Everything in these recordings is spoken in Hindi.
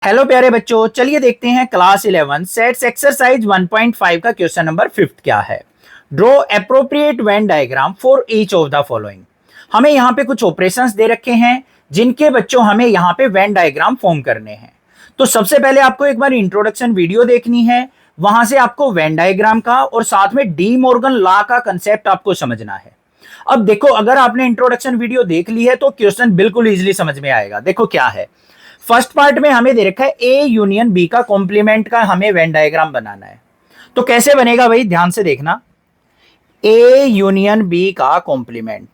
हेलो प्यारे बच्चों, चलिए देखते हैं क्लास 11 सेट्स एक्सरसाइज 1.5 का क्वेश्चन नंबर 5 क्या है। Draw appropriate Venn diagram for each of the following. हमें यहाँ पे कुछ ऑपरेशंस दे रखे हैं जिनके बच्चों हमें यहाँ पे वेन डायग्राम फॉर्म करने हैं। तो सबसे पहले आपको एक बार इंट्रोडक्शन वीडियो देखनी है, वहां से आपको वेन डायग्राम का और साथ में डी मॉर्गन लॉ का कंसेप्ट आपको समझना है। अब देखो, अगर आपने इंट्रोडक्शन वीडियो देख ली है तो क्वेश्चन बिल्कुल इजीली समझ में आएगा। देखो क्या है, फर्स्ट पार्ट में हमें दे रखा है ए यूनियन बी का कॉम्प्लीमेंट का हमें वेन डायग्राम बनाना है। तो कैसे बनेगा भाई, ध्यान से देखना। ए यूनियन बी का कॉम्प्लीमेंट,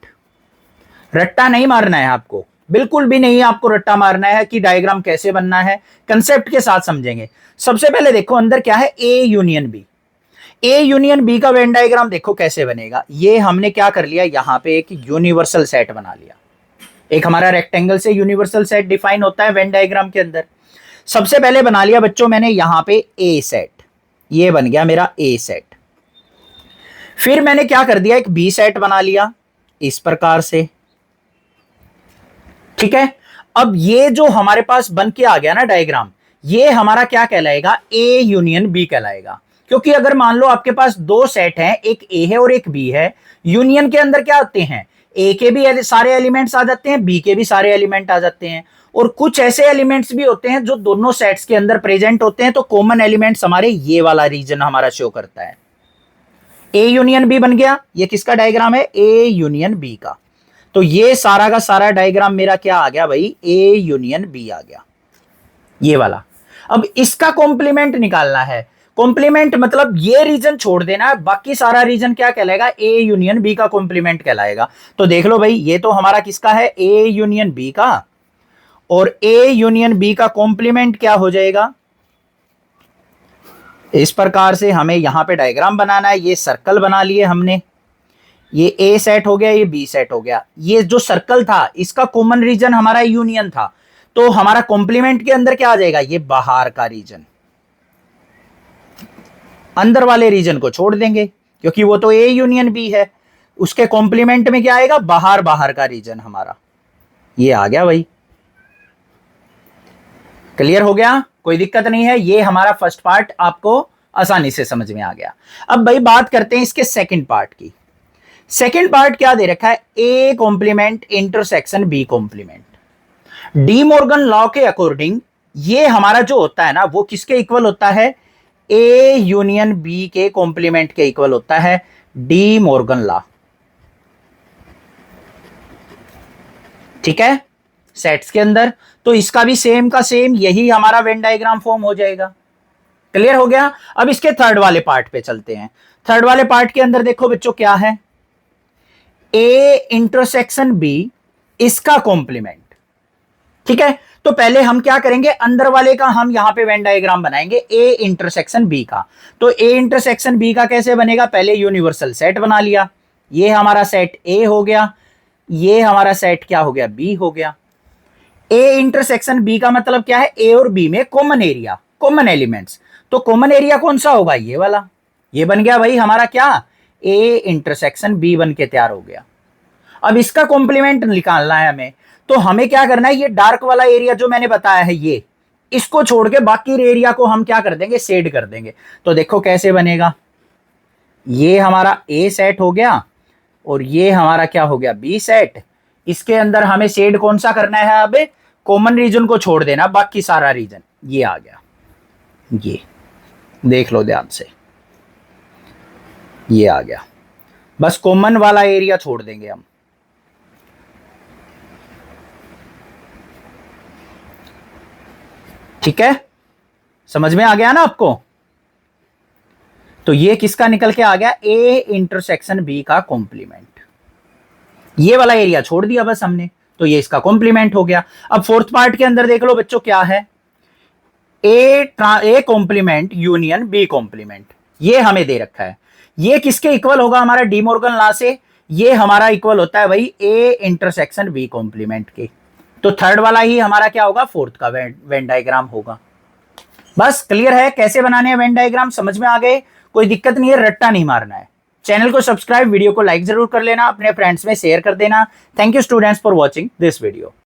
रट्टा नहीं मारना है आपको, बिल्कुल भी नहीं आपको रट्टा मारना है कि डायग्राम कैसे बनना है, कंसेप्ट के साथ समझेंगे। सबसे पहले देखो अंदर क्या है, A union B. A union B का वेन डायग्राम देखो कैसे बनेगा। ये हमने क्या कर लिया, यहां पे एक यूनिवर्सल सेट बना लिया। एक हमारा रेक्टेंगल से यूनिवर्सल सेट डिफाइन होता है वेन डायग्राम के अंदर। सबसे पहले बना लिया बच्चों मैंने यहां पे ए सेट, ये बन गया मेरा ए सेट। फिर मैंने क्या कर दिया, एक बी सेट बना लिया इस प्रकार से, ठीक है। अब ये जो हमारे पास बन के आ गया ना डायग्राम, ये हमारा क्या कहलाएगा, ए यूनियन बी कहलाएगा। क्योंकि अगर मान लो आपके पास दो सेट हैं, एक ए है और एक बी है, यूनियन के अंदर क्या होते हैं, ए के भी सारे एलिमेंट्स आ जाते हैं, बी के भी सारे एलिमेंट आ जाते हैं, और कुछ ऐसे एलिमेंट्स भी होते हैं जो दोनों सेट्स के अंदर प्रेजेंट होते हैं। तो कॉमन एलिमेंट्स हमारे ये वाला रीजन हमारा शो करता है। ए यूनियन बी बन गया, ये किसका डायग्राम है, ए यूनियन बी का। तो ये सारा का सारा डायग्राम मेरा क्या आ गया भाई, ए यूनियन बी आ गया, ये वाला। अब इसका कॉम्प्लीमेंट निकालना है। कॉम्प्लीमेंट मतलब ये रीजन छोड़ देना है, बाकी सारा रीजन क्या कहलाएगा, ए यूनियन बी का कॉम्प्लीमेंट कहलाएगा। तो देख लो भाई, ये तो हमारा किसका है, ए यूनियन बी का, और ए यूनियन बी का कॉम्प्लीमेंट क्या हो जाएगा, इस प्रकार से हमें यहां पे डायग्राम बनाना है। ये सर्कल बना लिए हमने, ये ए सेट हो गया, ये बी सेट हो गया। ये जो सर्कल था इसका कॉमन रीजन हमारा यूनियन था, तो हमारा कॉम्प्लीमेंट के अंदर क्या आ जाएगा, ये बाहर का रीजन। अंदर वाले रीजन को छोड़ देंगे क्योंकि वो तो ए यूनियन बी है। उसके कॉम्प्लीमेंट में क्या आएगा, बाहर बाहर का रीजन हमारा, ये आ गया भाई। क्लियर हो गया, कोई दिक्कत नहीं है। ये हमारा फर्स्ट पार्ट आपको आसानी से समझ में आ गया। अब भाई बात करते हैं इसके सेकंड पार्ट की। सेकंड पार्ट क्या दे रखा है, A complement intersection B complement. De Morgan law के अकॉर्डिंग ये हमारा जो होता है ना, वो किसके इक्वल होता है, ए यूनियन बी के कॉम्प्लीमेंट के इक्वल होता है, डी मॉर्गन लॉ, ठीक है, सेट्स के अंदर। तो इसका भी सेम का सेम यही हमारा वेन डायग्राम फॉर्म हो जाएगा। क्लियर हो गया। अब इसके थर्ड वाले पार्ट पे चलते हैं। थर्ड वाले पार्ट के अंदर देखो बच्चों क्या है, ए इंटरसेक्शन बी, इसका कॉम्प्लीमेंट, ठीक है। तो पहले हम क्या करेंगे, अंदर वाले का हम यहां पे वेन डायग्राम बनाएंगे, ए इंटरसेक्शन बी का। तो ए इंटरसेक्शन बी का कैसे बनेगा, पहले यूनिवर्सल सेट बना लिया, ये हमारा सेट ए हो गया, ये हमारा सेट क्या हो गया, बी हो गया। ए इंटरसेक्शन बी का मतलब क्या है, ए और बी में कॉमन एरिया, कॉमन एलिमेंट्स। तो कॉमन एरिया कौन सा होगा, ये वाला। ये बन गया भाई हमारा क्या, ए इंटरसेक्शन बी बन के तैयार हो गया। अब इसका कॉम्प्लीमेंट निकालना है हमें। तो हमें क्या करना है, ये डार्क वाला एरिया जो मैंने बताया है, ये इसको छोड़ के बाकी एरिया को हम क्या कर देंगे, शेड कर देंगे। तो देखो कैसे बनेगा, ये हमारा ए सेट हो गया और ये हमारा क्या हो गया, बी सेट। इसके अंदर हमें शेड कौन सा करना है, अब कॉमन रीजन को छोड़ देना, बाकी सारा रीजन ये आ गया। ये देख लो ध्यान से, ये आ गया, बस कॉमन वाला एरिया छोड़ देंगे हम। ठीक है, समझ में आ गया ना आपको। तो ये किसका निकल के आ गया, ए इंटरसेक्शन बी का कॉम्प्लीमेंट। ये वाला एरिया छोड़ दिया बस हमने, तो ये इसका कॉम्प्लीमेंट हो गया। अब फोर्थ पार्ट के अंदर देख लो बच्चों क्या है, A complement union B complement, ये हमें दे रखा है। ये किसके इक्वल होगा, हमारा डी मॉर्गन लॉ से। ये हमारा इक्वल होता है भाई ए इंटरसेक्शन बी कॉम्प्लीमेंट के। तो थर्ड वाला ही हमारा क्या होगा, फोर्थ का वेन डायग्राम होगा। बस क्लियर है कैसे बनाने हैं वेन डायग्राम, समझ में आ गए, कोई दिक्कत नहीं है, रट्टा नहीं मारना है। चैनल को सब्सक्राइब, वीडियो को लाइक जरूर कर लेना, अपने फ्रेंड्स में शेयर कर देना। Thank you students for watching this video.